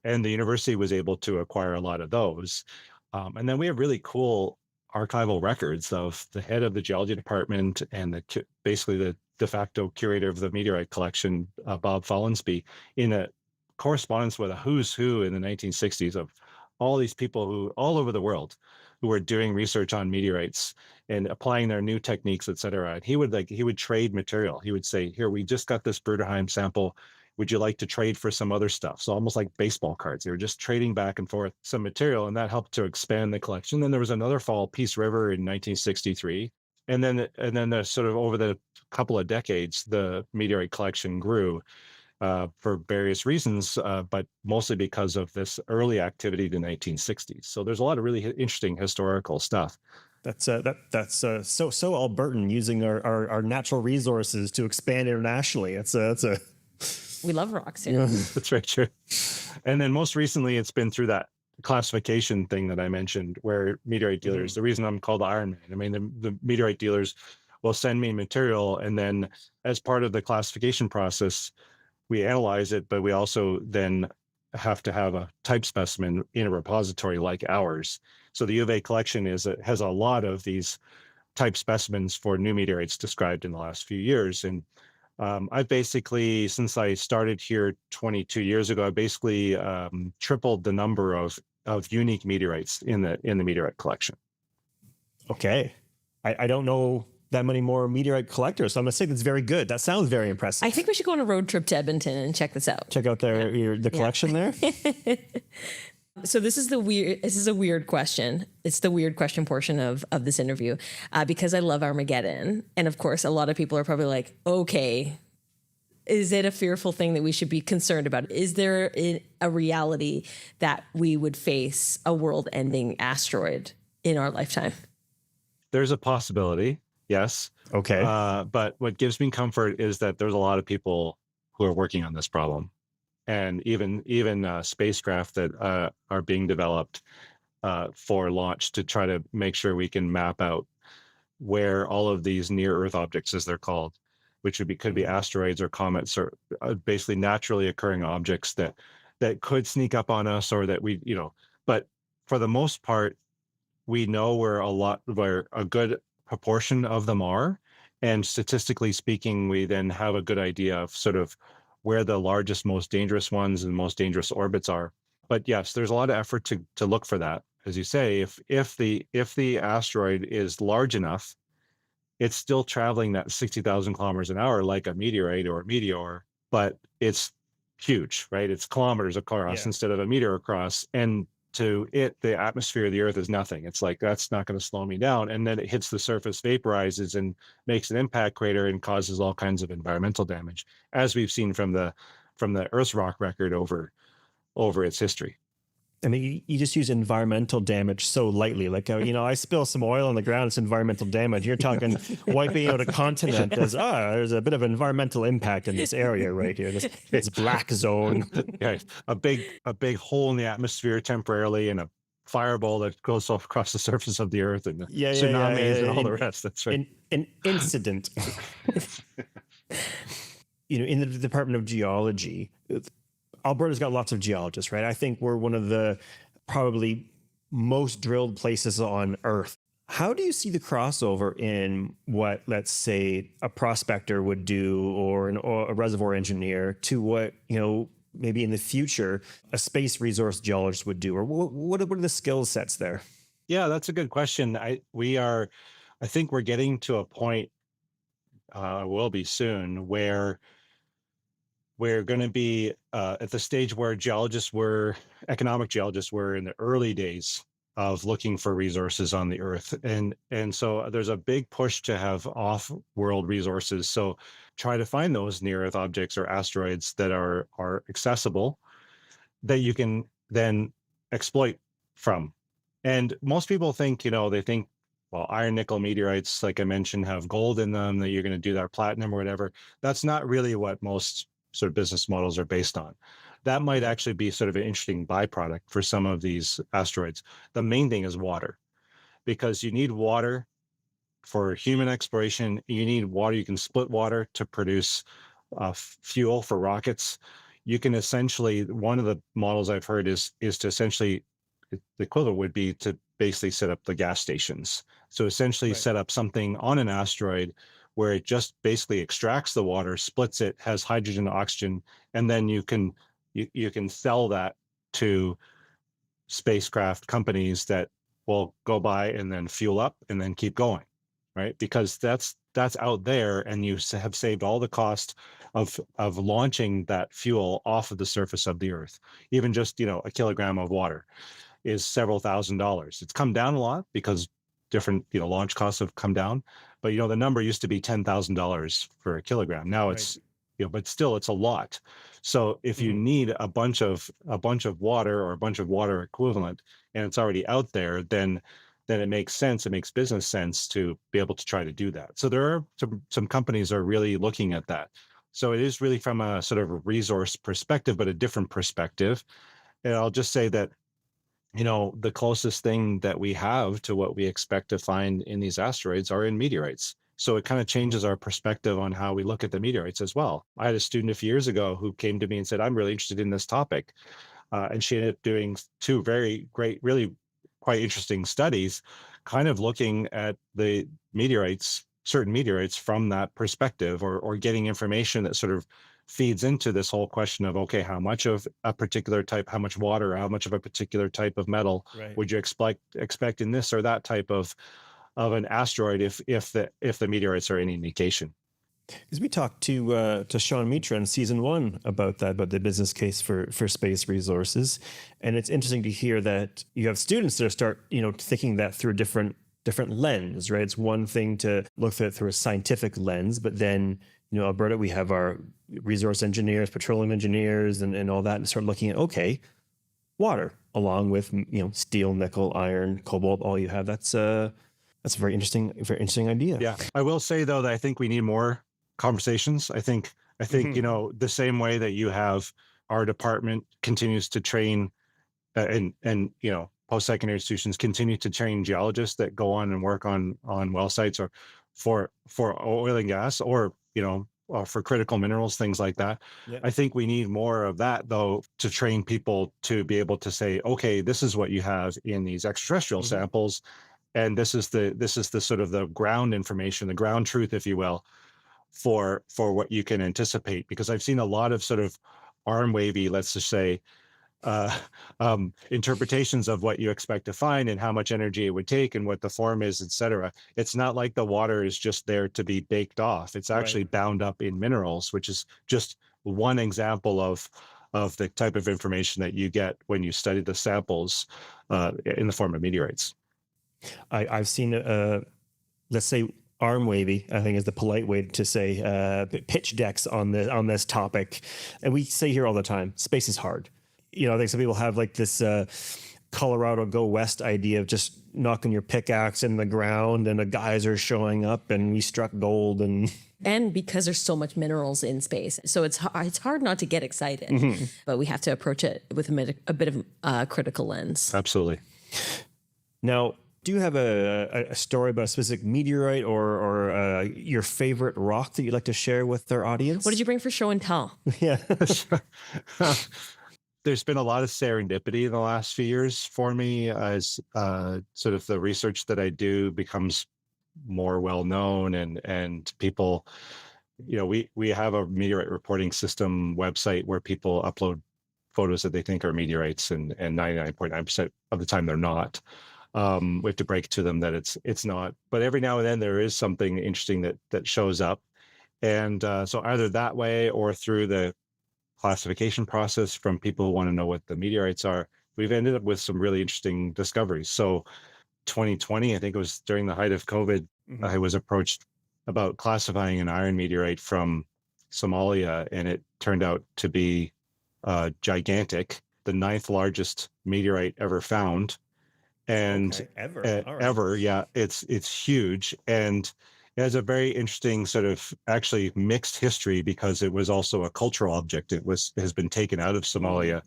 And the university was able to acquire a lot of those. And then we have really cool archival records of the head of the geology department and basically the de facto curator of the meteorite collection, Bob Follensby, in a correspondence with a who's who in the 1960s of all these people who all over the world who were doing research on meteorites and applying their new techniques, et cetera. And he would trade material. He would say, here, we just got this Bruderheim sample. Would you like to trade for some other stuff? So almost like baseball cards. They were just trading back and forth some material, and that helped to expand the collection. Then there was another fall, Peace River in 1963. And then the sort of over the couple of decades, the meteorite collection grew for various reasons, but mostly because of this early activity in the 1960s. So there's a lot of really interesting historical stuff. That's so Albertan, using our natural resources to expand internationally. We love rocks here. That's very true. And then most recently, it's been through that classification thing that I mentioned, where meteorite dealers, the reason I'm called the Iron Man, I mean, the meteorite dealers will send me material, and then as part of the classification process, we analyze it, but we also then have to have a type specimen in a repository like ours. So the U of A collection has a lot of these type specimens for new meteorites described in the last few years. And I've basically, since I started here 22 years ago, I basically tripled the number of unique meteorites in the meteorite collection. Okay. I don't know that many more meteorite collectors, so I'm going to say that's very good. That sounds very impressive. I think we should go on a road trip to Edmonton and check this out. Check out the collection there. So this is a weird question. It's the weird question portion of this interview, because I love Armageddon. And of course, a lot of people are probably like, okay, is it a fearful thing that we should be concerned about? Is there a reality that we would face a world-ending asteroid in our lifetime? There's a possibility, yes. Okay. But what gives me comfort is that there's a lot of people who are working on this problem. And even spacecraft that are being developed for launch to try to make sure we can map out where all of these near-Earth objects, as they're called, which could be asteroids or comets, or basically naturally occurring objects that could sneak up on us, or that But for the most part, we know where a good proportion of them are, and statistically speaking, we then have a good idea of sort of where the largest, most dangerous ones and most dangerous orbits are. But yes, there's a lot of effort to look for that. As you say, if the asteroid is large enough, it's still traveling that 60,000 kilometers an hour like a meteorite or a meteor, but it's huge, right? It's kilometers across instead of a meter across. And to it, the atmosphere of the Earth is nothing. It's like, that's not going to slow me down. And then it hits the surface, vaporizes, and makes an impact crater and causes all kinds of environmental damage, as we've seen from the Earth's rock record over its history. I mean, you just use environmental damage so lightly. Like, I spill some oil on the ground, it's environmental damage. You're talking wiping out a continent as, there's a bit of environmental impact in this area right here, this black zone. Yeah, a big hole in the atmosphere temporarily, and a fireball that goes off across the surface of the Earth, and tsunamis and all the rest. That's right. An incident. In the Department of Geology, Alberta's got lots of geologists, right? I think we're one of the probably most drilled places on Earth. How do you see the crossover in what, let's say, a prospector would do, or a reservoir engineer, to what, maybe in the future a space resource geologist would do? Or what are the skill sets there? Yeah, that's a good question. I think we're getting to a point, will be soon, where we're going to be at the stage where economic geologists were in the early days of looking for resources on the Earth. And so there's a big push to have off-world resources. So try to find those near-Earth objects or asteroids that are accessible, that you can then exploit from. And most people think, well, iron nickel meteorites, like I mentioned, have gold in them, that you're going to do that, platinum or whatever. That's not really what most sort of business models are based on. that might actually be sort of an interesting byproduct for some of these asteroids. The main thing is water, because you need water for human exploration. You need water. You can split water to produce fuel for rockets. You can essentially, one of the models I've heard is to essentially, the equivalent would be to basically set up the gas stations. So essentially set up something on an asteroid where it just basically extracts the water, splits it, has hydrogen, oxygen, and then you can sell that to spacecraft companies that will go by and then fuel up and then keep going, right? Because that's out there, and you have saved all the cost of launching that fuel off of the surface of the Earth. Even just, a kilogram of water is several $1,000s. It's come down a lot because different, launch costs have come down, but the number used to be $10,000 for a kilogram. Now it's, but still it's a lot. So if you need a bunch of water or a bunch of water equivalent, and it's already out there, then it makes sense. It makes business sense to be able to try to do that. So there are some companies are really looking at that. So it is really from a sort of a resource perspective, but a different perspective. And I'll just say that, the closest thing that we have to what we expect to find in these asteroids are in meteorites. So it kind of changes our perspective on how we look at the meteorites as well. I had a student a few years ago who came to me and said, I'm really interested in this topic. And she ended up doing two very great, really quite interesting studies, kind of looking at the meteorites, certain meteorites from that perspective, or getting information that sort of feeds into this whole question of, okay, how much of a particular type, how much water, how much of a particular type of metal would you expect in this or that type of an asteroid if the meteorites are any indication. Because we talked to Sean Mitra in season 1 about the business case for space resources, and it's interesting to hear that you have students that start thinking that through a different lens, right? It's one thing to look at it through a scientific lens, but then Alberta, we have our resource engineers, petroleum engineers, and all that, and start looking at, okay, water along with steel, nickel, iron, cobalt, all you have. That's a very interesting idea. Yeah, I will say though that I think we need more conversations. I think the same way that you have our department continues to train and post-secondary institutions continue to train geologists that go on and work on well sites or for oil and gas or for critical minerals, things like that. Yeah. I think we need more of that though, to train people to be able to say, okay, this is what you have in these extraterrestrial samples. And this is the sort of the ground information, the ground truth, if you will, for what you can anticipate. Because I've seen a lot of sort of arm wavy, let's just say, interpretations of what you expect to find and how much energy it would take and what the form is, etc. It's not like the water is just there to be baked off. It's actually bound up in minerals, which is just one example of the type of information that you get when you study the samples in the form of meteorites. I've seen, let's say, arm wavy, I think is the polite way to say, pitch decks on this topic. And we say here all the time, space is hard. I think some people have like this Colorado go west idea of just knocking your pickaxe in the ground and the geyser showing up and we struck gold. And because there's so much minerals in space, so it's hard not to get excited, but we have to approach it with a bit of a critical lens. Absolutely. Now, do you have a story about a specific meteorite or your favorite rock that you'd like to share with our audience? What did you bring for show and tell? Yeah. There's been a lot of serendipity in the last few years for me as sort of the research that I do becomes more well known and people, we have a meteorite reporting system website where people upload photos that they think are meteorites and 99.9% of the time they're not. We have to break to them that it's not, but every now and then there is something interesting that shows up. And so either that way or through the classification process from people who want to know what the meteorites are, we've ended up with some really interesting discoveries. So 2020, I think it was during the height of COVID, I was approached about classifying an iron meteorite from Somalia, and it turned out to be gigantic, the 9th largest meteorite ever found. And ever, yeah, it's huge. And It has a very interesting sort of actually mixed history because it was also a cultural object. Has been taken out of Somalia.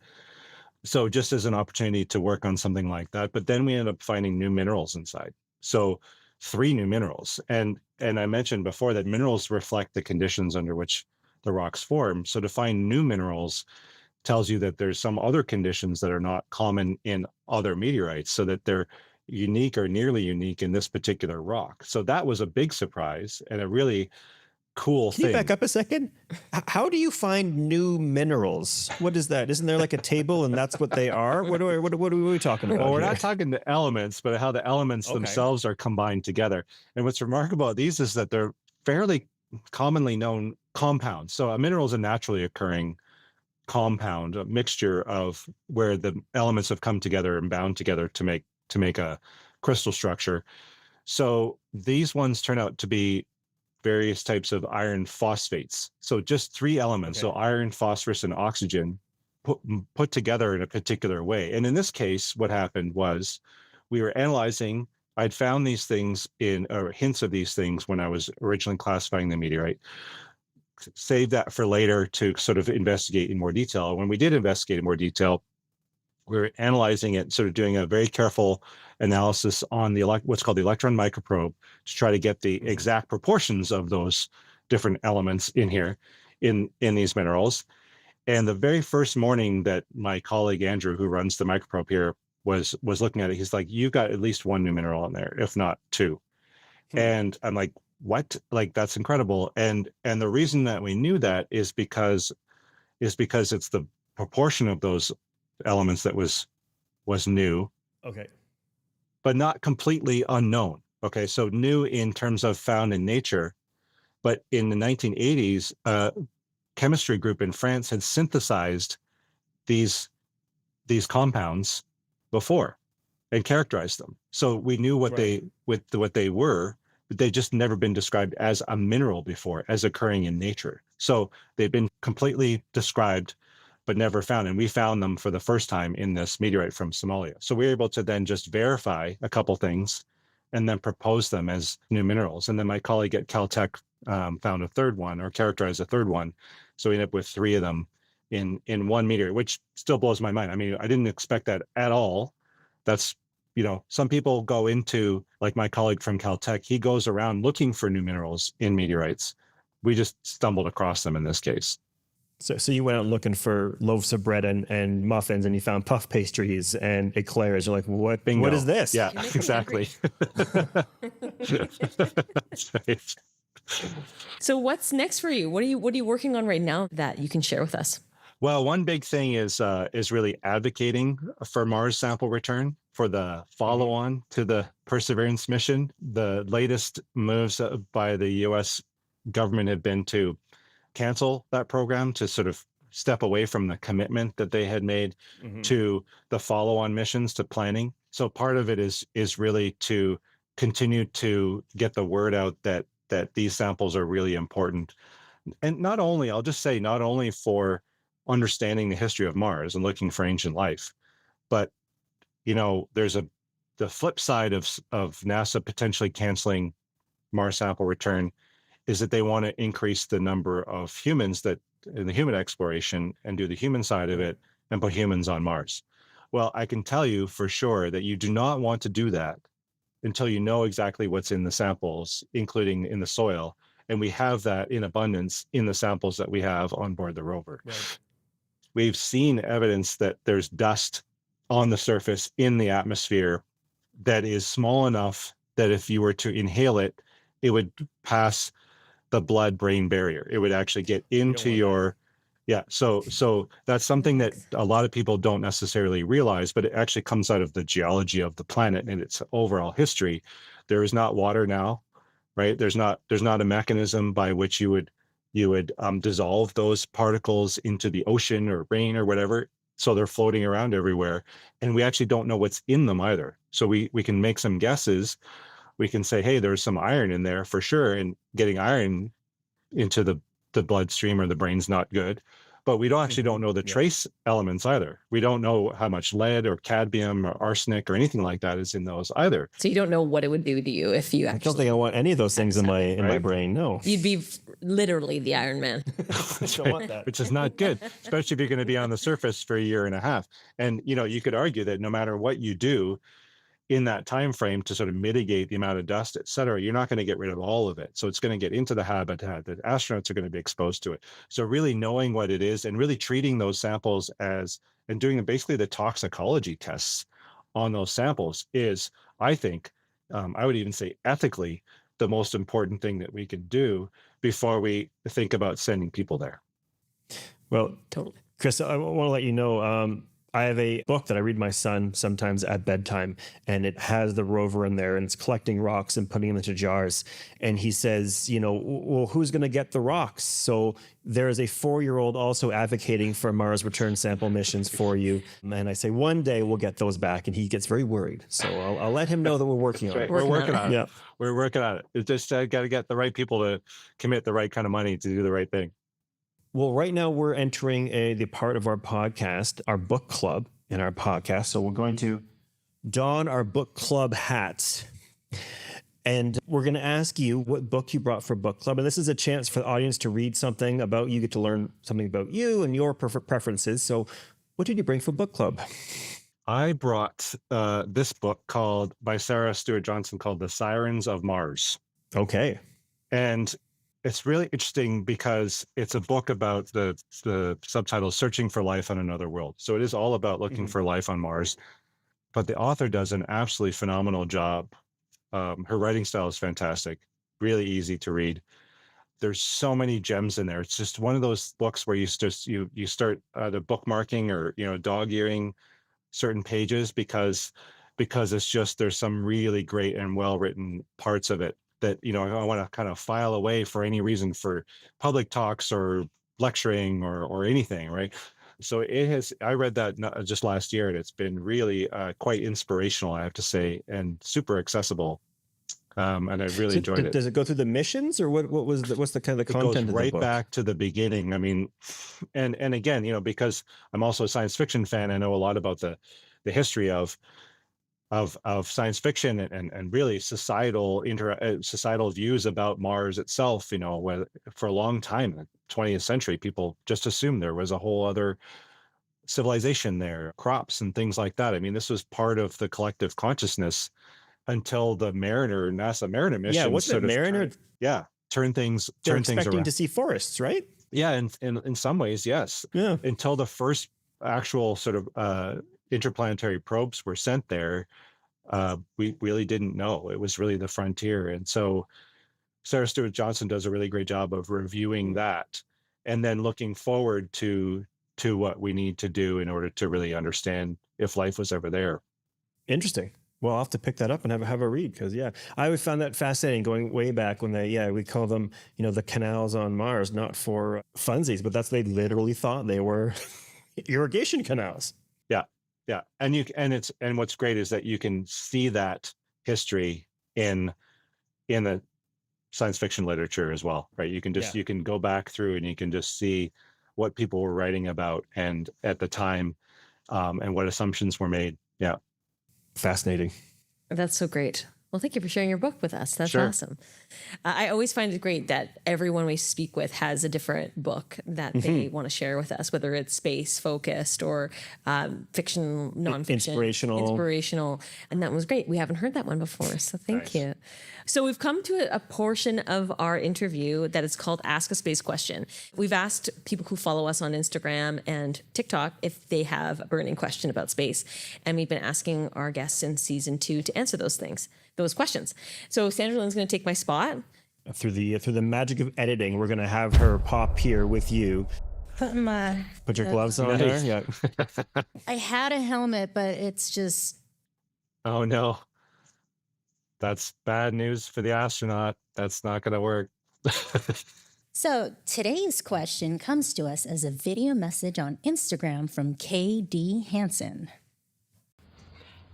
So just as an opportunity to work on something like that, but then we ended up finding new minerals inside. So 3 new minerals. And I mentioned before that minerals reflect the conditions under which the rocks form. So to find new minerals tells you that there's some other conditions that are not common in other meteorites, so that they're unique or nearly unique in this particular rock. So that was a big surprise and a really cool Can thing. you back up a second? How do you find new minerals? What is that? Isn't there like a table and that's what they are? What are we talking about? Well, we're here? not talking the elements, but how the elements themselves are combined together. And what's remarkable about these is that they're fairly commonly known compounds. So a mineral is a naturally occurring compound, a mixture of where the elements have come together and bound together to make a crystal structure. So these ones turn out to be various types of iron phosphates. So just 3 elements, so iron, phosphorus, and oxygen put together in a particular way. And in this case, what happened was we were analyzing, I'd found these things or hints of these things when I was originally classifying the meteorite, saved that for later to sort of investigate in more detail. When we did investigate in more detail, we were analyzing it, sort of doing a very careful analysis on the what's called the electron microprobe to try to get the exact proportions of those different elements in here in these minerals. And the very first morning that my colleague Andrew, who runs the microprobe here, was looking at it, he's like, "You've got at least 1 new mineral in there, if not 2." And I'm like, "What? Like, that's incredible." And the reason that we knew that is because it's the proportion of those elements that was new, but not completely unknown. Okay, so new in terms of found in nature, but in the 1980s, a chemistry group in France had synthesized these compounds before and characterized them. So we knew what they were, but they just never been described as a mineral before, as occurring in nature. So they've been completely described but never found. And we found them for the first time in this meteorite from Somalia. So we were able to then just verify a couple things and then propose them as new minerals. And then my colleague at Caltech found a third one, or characterized a third one. So we ended up with 3 of them in one meteorite, which still blows my mind. I mean, I didn't expect that at all. That's, some people go into, like my colleague from Caltech, he goes around looking for new minerals in meteorites. We just stumbled across them in this case. So you went out looking for loaves of bread and muffins, and you found puff pastries and eclairs. You're like, what? Bingo. What is this? Yeah, exactly. That's right. So what's next for you? What are you working on right now that you can share with us? Well, one big thing is really advocating for Mars sample return for the follow-on to the Perseverance mission. The latest moves by the U.S. government have been to cancel that program, to sort of step away from the commitment that they had made to the follow-on missions, to planning. So part of it is really to continue to get the word out that these samples are really important. And not only for understanding the history of Mars and looking for ancient life, but there's the flip side of NASA potentially canceling Mars sample return is that they want to increase the number of humans that in the human exploration and do the human side of it and put humans on Mars. Well, I can tell you for sure that you do not want to do that until you know exactly what's in the samples, including in the soil. And we have that in abundance in the samples that we have on board the rover. Right. We've seen evidence that there's dust on the surface in the atmosphere that is small enough that if you were to inhale it, it would pass the blood-brain barrier. It would actually get into your, so that's something that a lot of people don't necessarily realize, but it actually comes out of the geology of the planet and its overall history. There is not water now, right? There's not a mechanism by which you would dissolve those particles into the ocean or rain or whatever. So they're floating around everywhere. And we actually don't know what's in them either. So we can make some guesses. We can say, hey, there's some iron in there for sure. And getting iron into the bloodstream or the brain's not good. but we don't know the trace elements either. We don't know how much lead or cadmium or arsenic or anything like that is in those either. So you don't know what it would do to you if you actually. I don't think I want any of those things in my brain. No, You'd be literally the Iron Man. I don't want that. Which is not good, especially if you're going to be on the surface for a year and a half. And you could argue that no matter what you do in that time frame to sort of mitigate the amount of dust, et cetera, you're not going to get rid of all of it. So it's going to get into the habitat. The astronauts are going to be exposed to it. So really knowing what it is and really treating those samples and doing basically the toxicology tests on those samples is, I think, I would even say ethically, the most important thing that we can do before we think about sending people there. Well, Totally. Chris, I want to let you know, I have a book that I read my son sometimes at bedtime, and it has the rover in there, and it's collecting rocks and putting them into jars. And he says, well, who's going to get the rocks? So there is a 4-year-old also advocating for Mars return sample missions for you. And I say, one day we'll get those back. And he gets very worried. So I'll let him know that we're working on it. We're working on it. Yeah. We're working on it. It's just got to get the right people to commit the right kind of money to do the right thing. Well, right now we're entering the part of our podcast, our book club in our podcast. So we're going to don our book club hats. And we're going to ask you what book you brought for book club. And this is a chance for the audience to read something about you, get to learn something about you and your preferences. So what did you bring for book club? I brought this book by Sarah Stewart Johnson called The Sirens of Mars. Okay. And it's really interesting because it's a book about the subtitle Searching for Life on Another World. So it is all about looking for life on Mars. But the author does an absolutely phenomenal job. Her writing style is fantastic, really easy to read. There's so many gems in there. It's just one of those books where you start either bookmarking or dog-earing certain pages because it's just there's some really great and well-written parts of it that I want to kind of file away for any reason for public talks or lecturing or anything, right? So I read that just last year, and it's been really quite inspirational, I have to say, and super accessible. And I really enjoyed it. Does it go through the missions, or what's the kind of the content of the book? It goes right back to the beginning. I mean, and again, because I'm also a science fiction fan, I know a lot about the history of science fiction and really societal views about Mars itself. For a long time, in the 20th century, people just assumed there was a whole other civilization there, crops and things like that. I mean, this was part of the collective consciousness until the NASA Mariner mission. Yeah, what's the Mariner? Turn things expecting around. to see forests, right? Yeah, in some ways, yes. Yeah. Until the first actual sort of interplanetary probes were sent there, we really didn't know. It was really the frontier. And so Sarah Stewart Johnson does a really great job of reviewing that and then looking forward to what we need to do in order to really understand if life was ever there. Interesting. Well, I'll have to pick that up and have a read because, I always found that fascinating going way back when we call them, the canals on Mars, not for funsies, but they literally thought they were irrigation canals. Yeah. And what's great is that you can see that history in the science fiction literature as well, right? You can you can go back through and you can just see what people were writing about and at the time, and what assumptions were made. Yeah. Fascinating. That's so great. Well, thank you for sharing your book with us. That's Sure. awesome. I always find it great that everyone we speak with has a different book that they want to share with us, whether it's space focused or fiction, nonfiction, inspirational. And that was great. We haven't heard that one before. So thank you. So we've come to a portion of our interview that is called Ask a Space Question. We've asked people who follow us on Instagram and TikTok if they have a burning question about space. And we've been asking our guests in season 2 to answer those questions. So Sandra Lynn's going to take my spot. Through the magic of editing, we're going to have her pop here with you. Put your gloves on there. Yeah. I had a helmet, but it's just... Oh, no. That's bad news for the astronaut. That's not going to work. So today's question comes to us as a video message on Instagram from KD Hansen.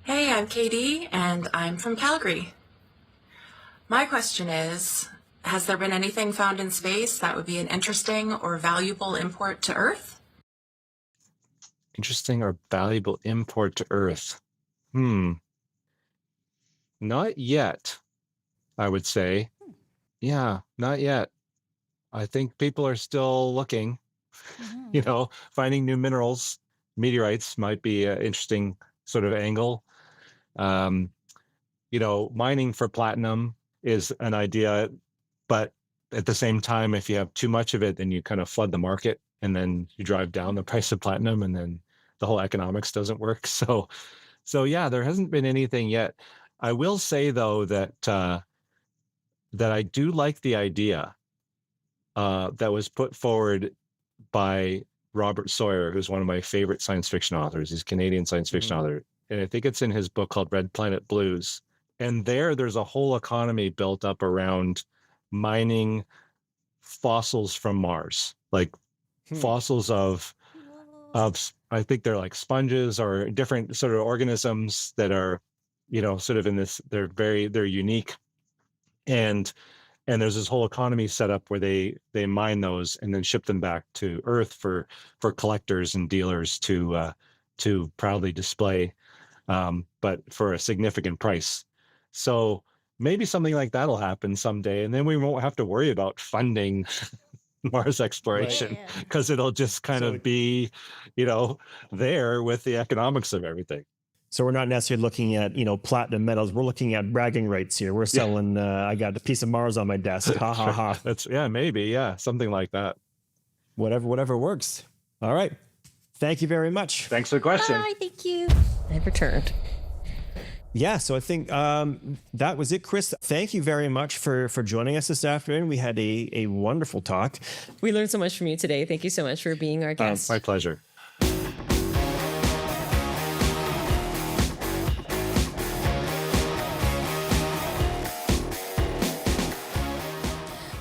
Hey, I'm KD, and I'm from Calgary. My question is, has there been anything found in space that would be an interesting or valuable import to Earth? interesting or valuable import to Earth. Not yet, I would say. Yeah, not yet. I think people are still looking, finding new minerals. Meteorites might be an interesting sort of angle. Mining for platinum is an idea, but at the same time, if you have too much of it, then you kind of flood the market and then you drive down the price of platinum and then the whole economics doesn't work. So yeah, there hasn't been anything yet. I will say though that I do like the idea that was put forward by Robert Sawyer, who's one of my favorite science fiction authors. He's a Canadian science fiction author. And I think it's in his book called Red Planet Blues. And there's a whole economy built up around mining fossils from Mars, like fossils of I think they're like sponges or different sort of organisms that are, sort of in this, they're unique. And there's this whole economy set up where they mine those and then ship them back to Earth for collectors and dealers to proudly display, but for a significant price. So maybe something like that'll happen someday, and then we won't have to worry about funding Mars exploration because it'll just kind of be, there with the economics of everything. So we're not necessarily looking at, platinum metals. We're looking at bragging rights here. We're selling, I got a piece of Mars on my desk. Ha, ha, ha. That's, maybe. Yeah. Something like that. Whatever works. All right. Thank you very much. Thanks for the question. Bye, thank you. I've returned. Yeah, so I think that was it, Chris. Thank you very much for joining us this afternoon. We had a wonderful talk. We learned so much from you today. Thank you so much for being our guest. My pleasure.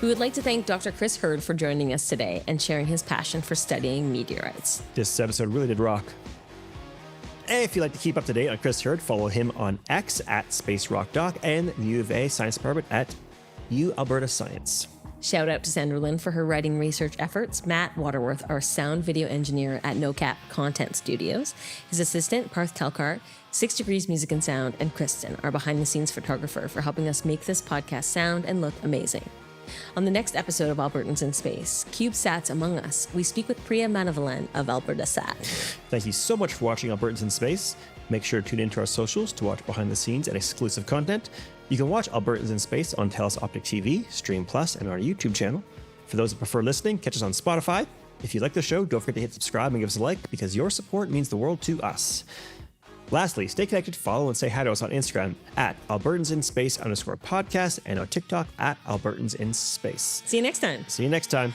We would like to thank Dr. Chris Hurd for joining us today and sharing his passion for studying meteorites. This episode really did rock. And if you'd like to keep up to date on Chris Hurd, follow him on X at SpaceRockDoc and the U of A Science Department at U Alberta Science. Shout out to Sandra Lynn for her writing research efforts, Matt Waterworth, our sound video engineer at NoCap Content Studios, his assistant, Parth Telkar, 6 Degrees Music and Sound, and Kristen, our behind-the-scenes photographer, for helping us make this podcast sound and look amazing. On the next episode of Albertans in Space, CubeSats Among Us, we speak with Priya Manavalan of Alberta Sat. Thank you so much for watching Albertans in Space. Make sure to tune into our socials to watch behind the scenes and exclusive content. You can watch Albertans in Space on TELUS Optic TV, Stream Plus, and our YouTube channel. For those who prefer listening, catch us on Spotify. If you like the show, don't forget to hit subscribe and give us a like, because your support means the world to us. Lastly, stay connected, follow and say hi to us on Instagram at AlbertansInSpace_podcast and on TikTok at AlbertansInSpace. See you next time. See you next time.